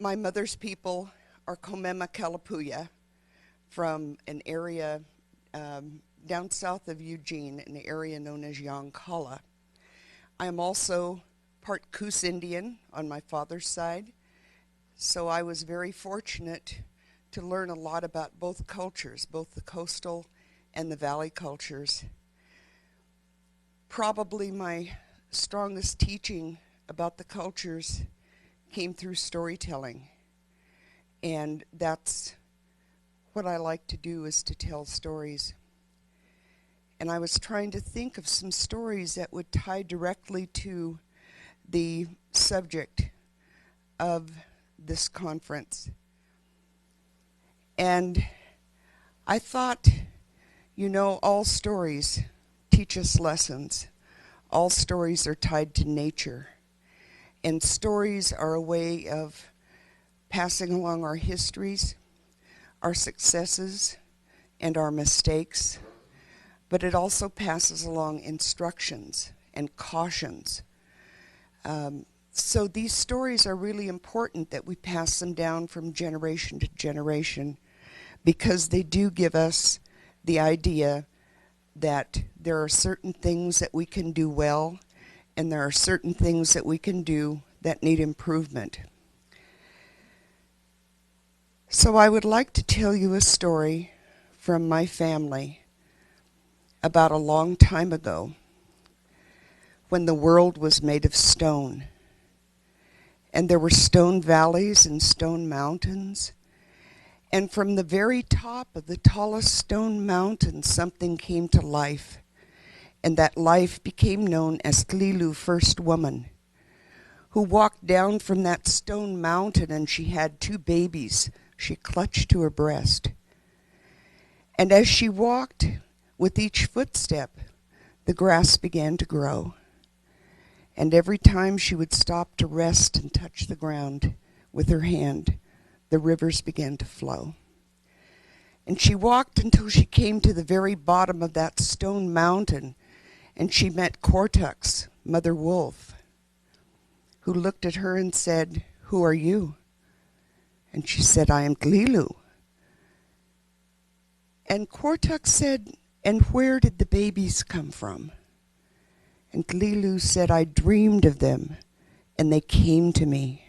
My mother's people are Komema Kalapuya from an area down south of Eugene, an area known as Yoncalla. I am also part Coos Indian on my father's side, so I was very fortunate to learn a lot about both cultures, both the coastal and the valley cultures. Probably my strongest teaching about the cultures came through storytelling. And that's what I like to do, is to tell stories. And I was trying to think of some stories that would tie directly to the subject of this conference. And I thought, all stories teach us lessons. All stories are tied to nature. And stories are a way of passing along our histories, our successes, and our mistakes. But it also passes along instructions and cautions. So these stories are really important that we pass them down from generation to generation, because they do give us the idea that there are certain things that we can do well, and there are certain things that we can do that need improvement. So I would like to tell you a story from my family about a long time ago, when the world was made of stone. And there were stone valleys and stone mountains. And from the very top of the tallest stone mountain, something came to life. And that life became known as Tlilu, First Woman, who walked down from that stone mountain, and she had two babies she clutched to her breast. And as she walked, with each footstep, the grass began to grow. And every time she would stop to rest and touch the ground with her hand, the rivers began to flow. And she walked until she came to the very bottom of that stone mountain, and she met Cortux, Mother Wolf, who looked at her and said, "Who are you?" And she said, "I am Tlilu." And Cortux said, "And where did the babies come from?" And Tlilu said, "I dreamed of them, and they came to me.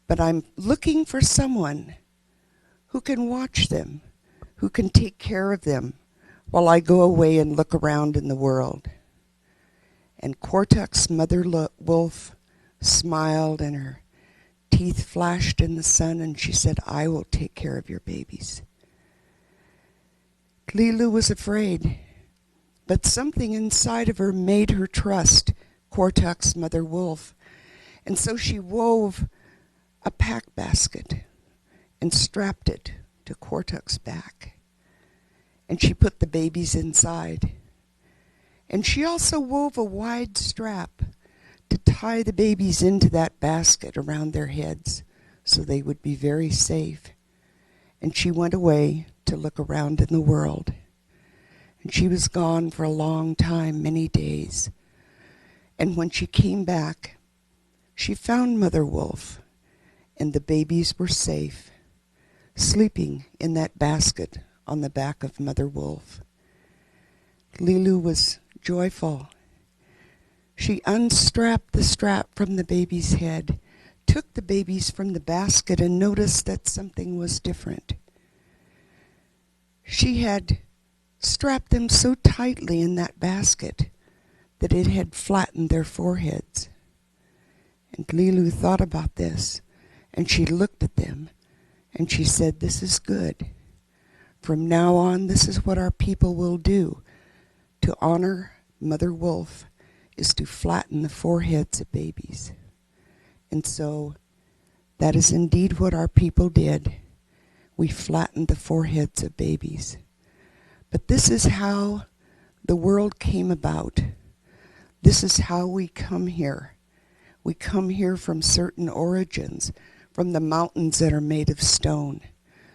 But I'm looking for someone who can watch them, who can take care of them, while I go away and look around in the world." And Cortux, Mother Wolf, smiled, and her teeth flashed in the sun, and she said, "I will take care of your babies." Tlilu was afraid, but something inside of her made her trust Cortux, Mother Wolf. And so she wove a pack basket and strapped it to Cortux's back. And she put the babies inside. And she also wove a wide strap to tie the babies into that basket around their heads, so they would be very safe. And she went away to look around in the world. And she was gone for a long time, many days. And when she came back, she found Mother Wolf, and the babies were safe, sleeping in that basket on the back of Mother Wolf. Tlilu was joyful. She unstrapped the strap from the baby's head, took the babies from the basket, and noticed that something was different. She had strapped them so tightly in that basket that it had flattened their foreheads. And Tlilu thought about this, and she looked at them, and she said, "This is good. From now on, this is what our people will do. To honor Mother Wolf is to flatten the foreheads of babies." And so that is indeed what our people did. We flattened the foreheads of babies. But this is how the world came about. This is how we come here. We come here from certain origins, from the mountains that are made of stone.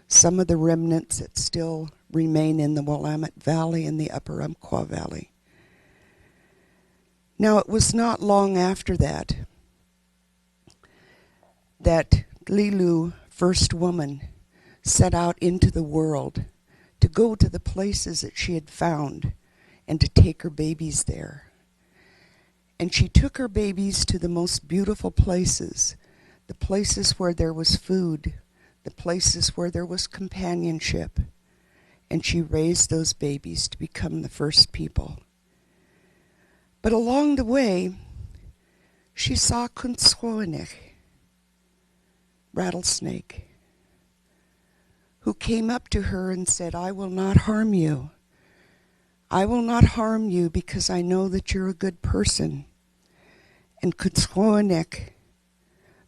Some of the remnants that still remain in the Willamette Valley and the Upper Umpqua Valley. Now, it was not long after that that Lilu, first woman, set out into the world to go to the places that she had found and to take her babies there. And she took her babies to the most beautiful places, the places where there was food, the places where there was companionship, and she raised those babies to become the first people. But along the way, she saw Kunswoenik, rattlesnake, who came up to her and said, "I will not harm you. I will not harm you because I know that you're a good person." And Kunswoenik,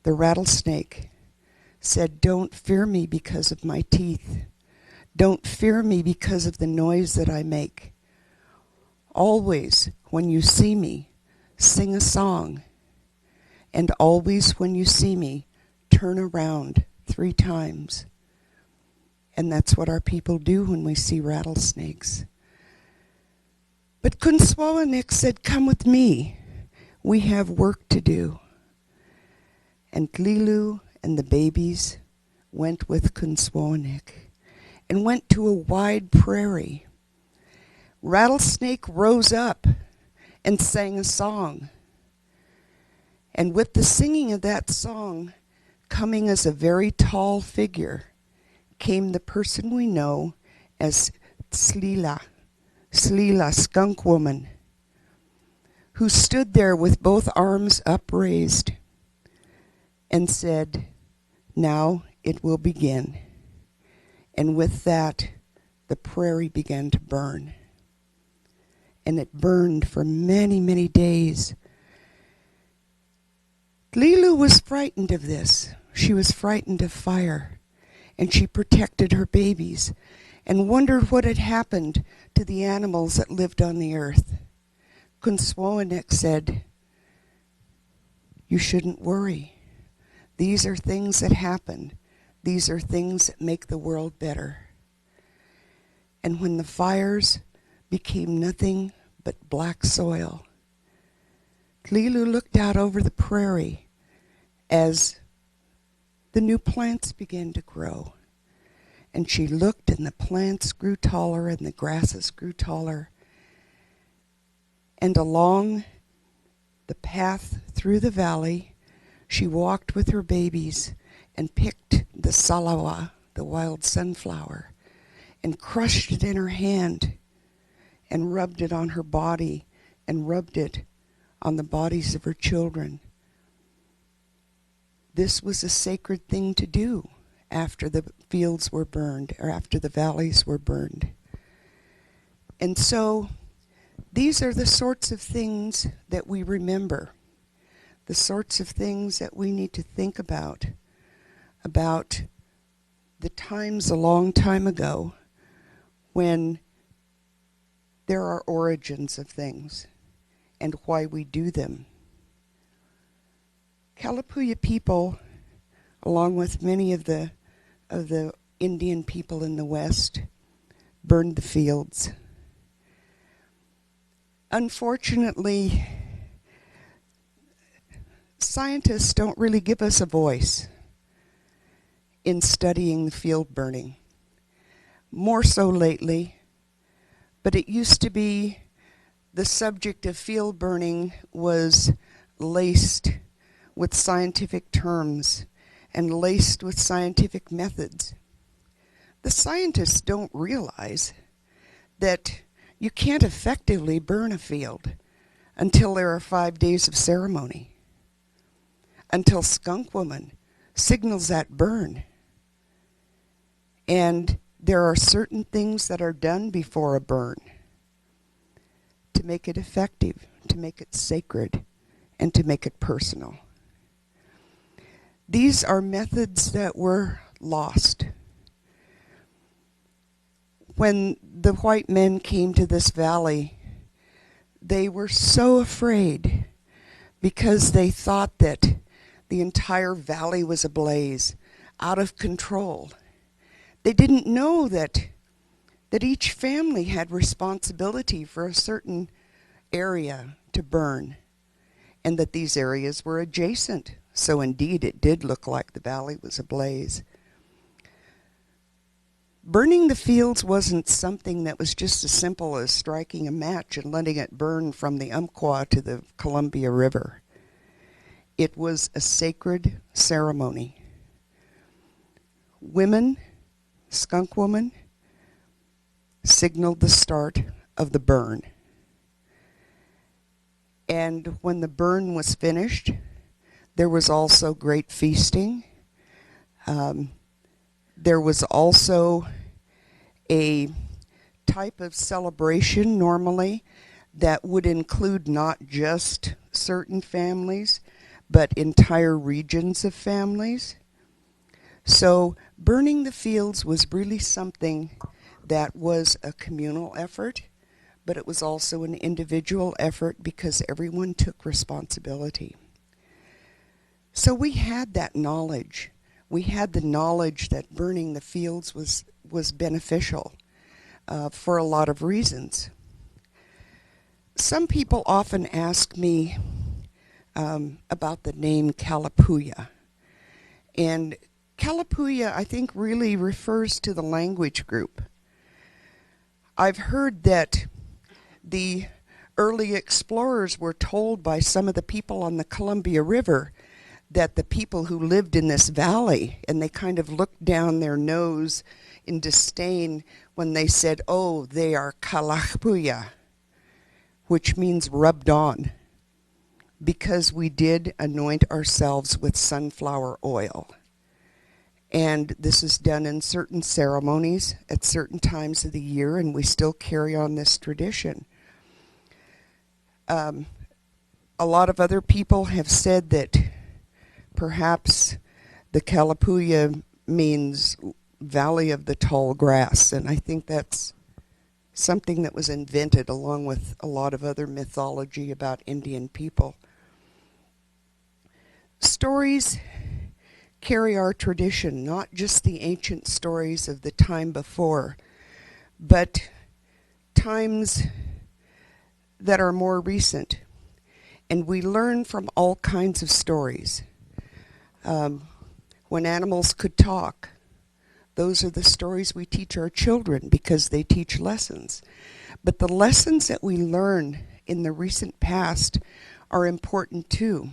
the rattlesnake, said, "Don't fear me because of my teeth. Don't fear me because of the noise that I make. Always, when you see me, sing a song. And always, when you see me, turn around 3 times. And that's what our people do when we see rattlesnakes. But Kunswoenik said, "Come with me. We have work to do." And Lilu and the babies went with Kunswoenik and went to a wide prairie. Rattlesnake rose up and sang a song. And with the singing of that song, coming as a very tall figure, came the person we know as Slila, Skunk Woman, who stood there with both arms upraised and said, "Now it will begin." And with that, the prairie began to burn. And it burned for many, many days. Lilu was frightened of this. She was frightened of fire. And she protected her babies and wondered what had happened to the animals that lived on the earth. Kunswoenik said, "You shouldn't worry. These are things that happen. These are things that make the world better." And when the fires became nothing but black soil, Lilu looked out over the prairie as the new plants began to grow. And she looked, and the plants grew taller, and the grasses grew taller. And along the path through the valley, she walked with her babies and picked the salawa, the wild sunflower, and crushed it in her hand and rubbed it on her body and rubbed it on the bodies of her children. This was a sacred thing to do after the fields were burned, or after the valleys were burned. And so these are the sorts of things that we remember, the sorts of things that we need to think about the times a long time ago when there are origins of things and why we do them. Kalapuya people, along with many of the Indian people in the West, burned the fields. Unfortunately, scientists don't really give us a voice in studying the field burning. More so lately, but it used to be the subject of field burning was laced with scientific terms and laced with scientific methods. The scientists don't realize that you can't effectively burn a field until there are 5 days of ceremony, until Skunk Woman signals that burn. And there are certain things that are done before a burn to make it effective, to make it sacred, and to make it personal. These are methods that were lost. When the white men came to this valley, they were so afraid because they thought that the entire valley was ablaze, out of control. They didn't know that each family had responsibility for a certain area to burn, and that these areas were adjacent So indeed, it did look like the valley was ablaze. Burning the fields wasn't something that was just as simple as striking a match and letting it burn from the Umpqua to the Columbia River. It was a sacred ceremony. Women, skunk woman, signaled the start of the burn. And when the burn was finished, there was also great feasting. There was also a type of celebration normally that would include not just certain families, but entire regions of families. So burning the fields was really something that was a communal effort, but it was also an individual effort because everyone took responsibility. So we had that knowledge. We had the knowledge that burning the fields was beneficial for a lot of reasons. Some people often ask me about the name Kalapuya. And Kalapuya, I think, really refers to the language group. I've heard that the early explorers were told by some of the people on the Columbia River that the people who lived in this valley, and they kind of looked down their nose in disdain when they said, oh, they are Kalapuya, which means rubbed on, because we did anoint ourselves with sunflower oil. And this is done in certain ceremonies at certain times of the year, and we still carry on this tradition. A lot of other people have said that perhaps the Kalapuya means Valley of the Tall Grass, and I think that's something that was invented along with a lot of other mythology about Indian people. Stories carry our tradition, not just the ancient stories of the time before, but times that are more recent. And we learn from all kinds of stories. When animals could talk, those are the stories we teach our children because they teach lessons. But the lessons that we learn in the recent past are important too.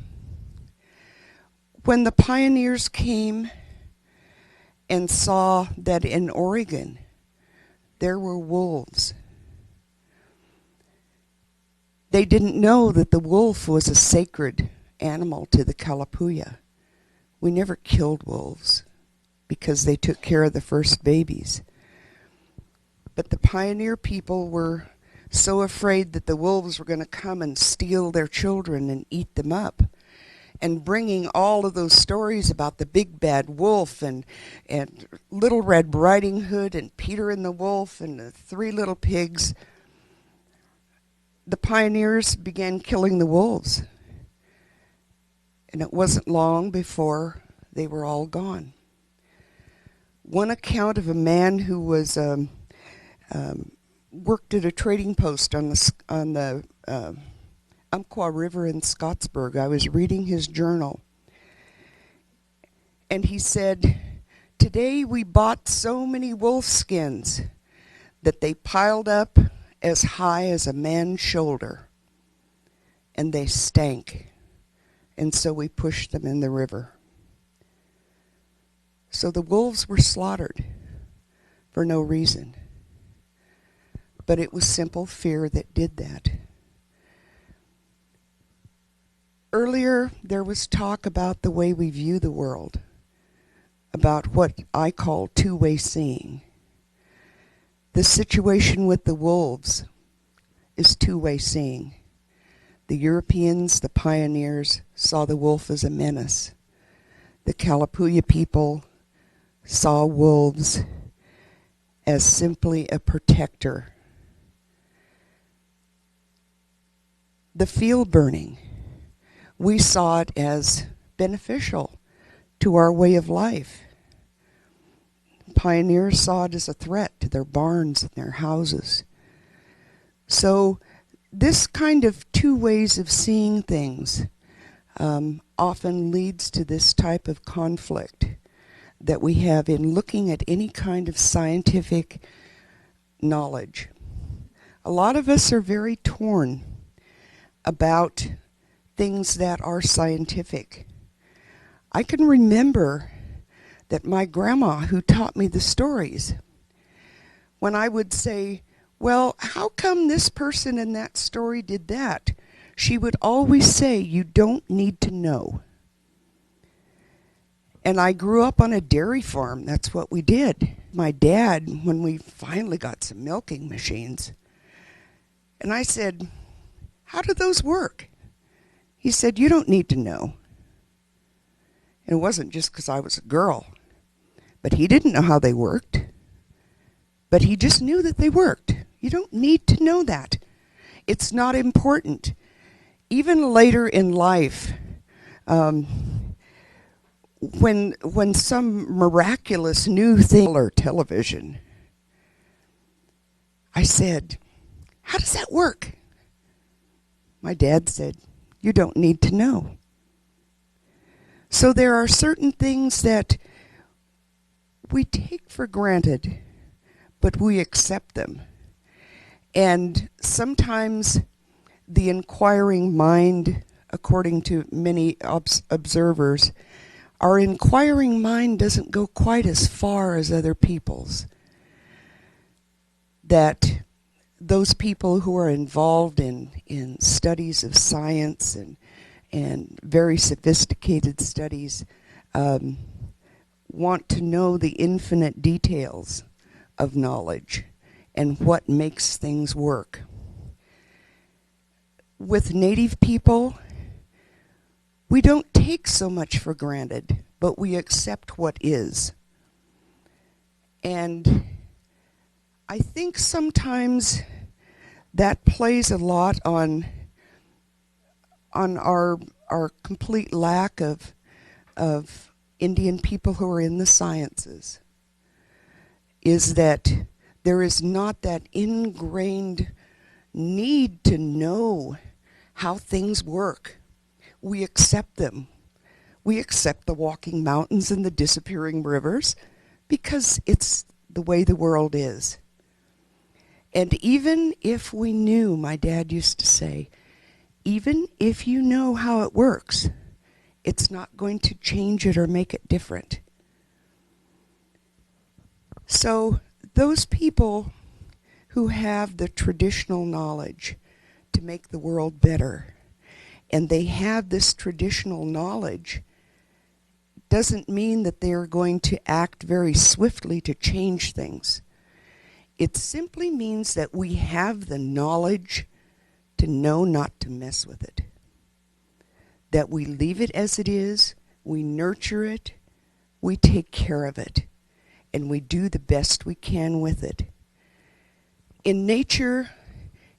When the pioneers came and saw that in Oregon there were wolves, they didn't know that the wolf was a sacred animal to the Kalapuya. We never killed wolves because they took care of the first babies. But the pioneer people were so afraid that the wolves were going to come and steal their children and eat them up. And bringing all of those stories about the big bad wolf and Little Red Riding Hood and Peter and the Wolf and the three little pigs, the pioneers began killing the wolves. And it wasn't long before they were all gone. One account of a man who was worked at a trading post on the Umpqua River in Scottsburg. I was reading his journal, and he said, "Today we bought so many wolf skins that they piled up as high as a man's shoulder, and they stank, and so we pushed them in the river." So the wolves were slaughtered for no reason, but it was simple fear that did that. Earlier, there was talk about the way we view the world, about what I call two-way seeing. The situation with the wolves is two-way seeing. The Europeans, the pioneers, saw the wolf as a menace. The Kalapuya people saw wolves as simply a protector. The field burning, we saw it as beneficial to our way of life. Pioneers saw it as a threat to their barns and their houses. So this kind of two ways of seeing things, often leads to this type of conflict that we have in looking at any kind of scientific knowledge. A lot of us are very torn about things that are scientific. I can remember that my grandma, who taught me the stories, when I would say, well, how come this person in that story did that? She would always say, you don't need to know. And I grew up on a dairy farm. That's what we did. My dad, when we finally got some milking machines, and I said, how do those work? He said, you don't need to know. And it wasn't just because I was a girl, but he didn't know how they worked. But he just knew that they worked. You don't need to know that. It's not important. Even later in life, when some miraculous new thing or television, I said, how does that work? My dad said, you don't need to know. So there are certain things that we take for granted, but we accept them. And sometimes the inquiring mind, according to many observers, our inquiring mind doesn't go quite as far as other people's. That those people who are involved in studies of science and very sophisticated studies want to know the infinite details of knowledge and what makes things work. With Native people, we don't take so much for granted, but we accept what is. And I think sometimes that plays a lot on our complete lack of Indian people who are in the sciences, is that there is not that ingrained need to know how things work. We accept them. We accept the walking mountains and the disappearing rivers because it's the way the world is. And even if we knew, my dad used to say, even if you know how it works, it's not going to change it or make it different. So those people who have the traditional knowledge to make the world better, and they have this traditional knowledge, doesn't mean that they are going to act very swiftly to change things. It simply means that we have the knowledge to know not to mess with it. That we leave it as it is, we nurture it, we take care of it, and we do the best we can with it. In nature,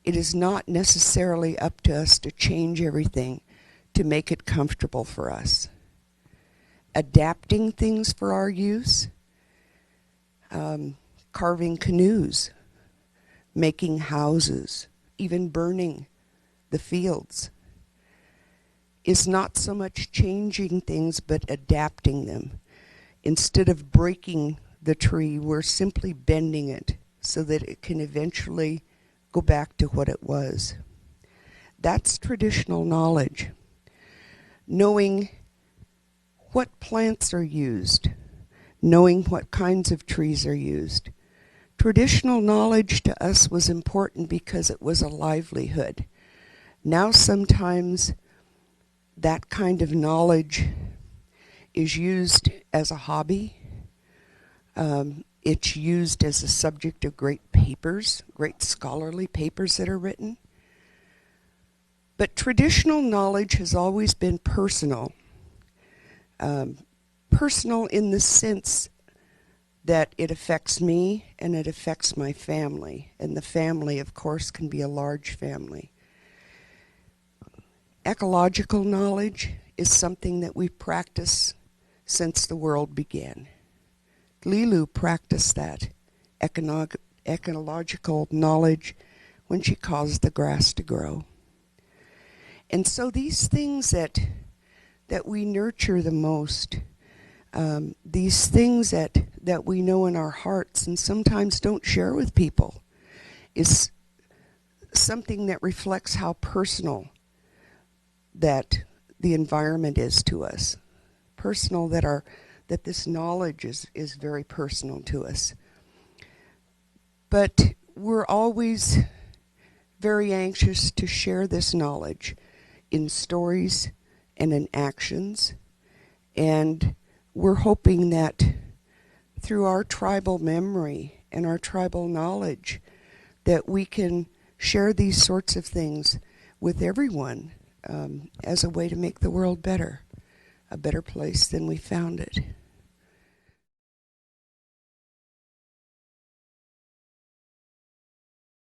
it is not necessarily up to us to change everything to make it comfortable for us. Adapting things for our use, carving canoes, making houses, even burning the fields, is not so much changing things but adapting them. Instead of breaking the tree, we're simply bending it so that it can eventually go back to what it was. That's traditional knowledge. Knowing what plants are used, knowing what kinds of trees are used. Traditional knowledge to us was important because it was a livelihood. Now sometimes that kind of knowledge is used as a hobby. It's used as a subject of great papers, great scholarly papers that are written. But traditional knowledge has always been personal. Personal in the sense that it affects me and it affects my family. And the family, of course, can be a large family. Ecological knowledge is something that we practice since the world began. Lilu practiced that ecological knowledge when she caused the grass to grow. And so these things that that we nurture the most. These things that we know in our hearts and sometimes don't share with people is something that reflects how personal that the environment is to us. Personal that this knowledge is very personal to us. But we're always very anxious to share this knowledge in stories and in actions. And we're hoping that through our tribal memory and our tribal knowledge that we can share these sorts of things with everyone as a way to make the world better, a better place than we found it.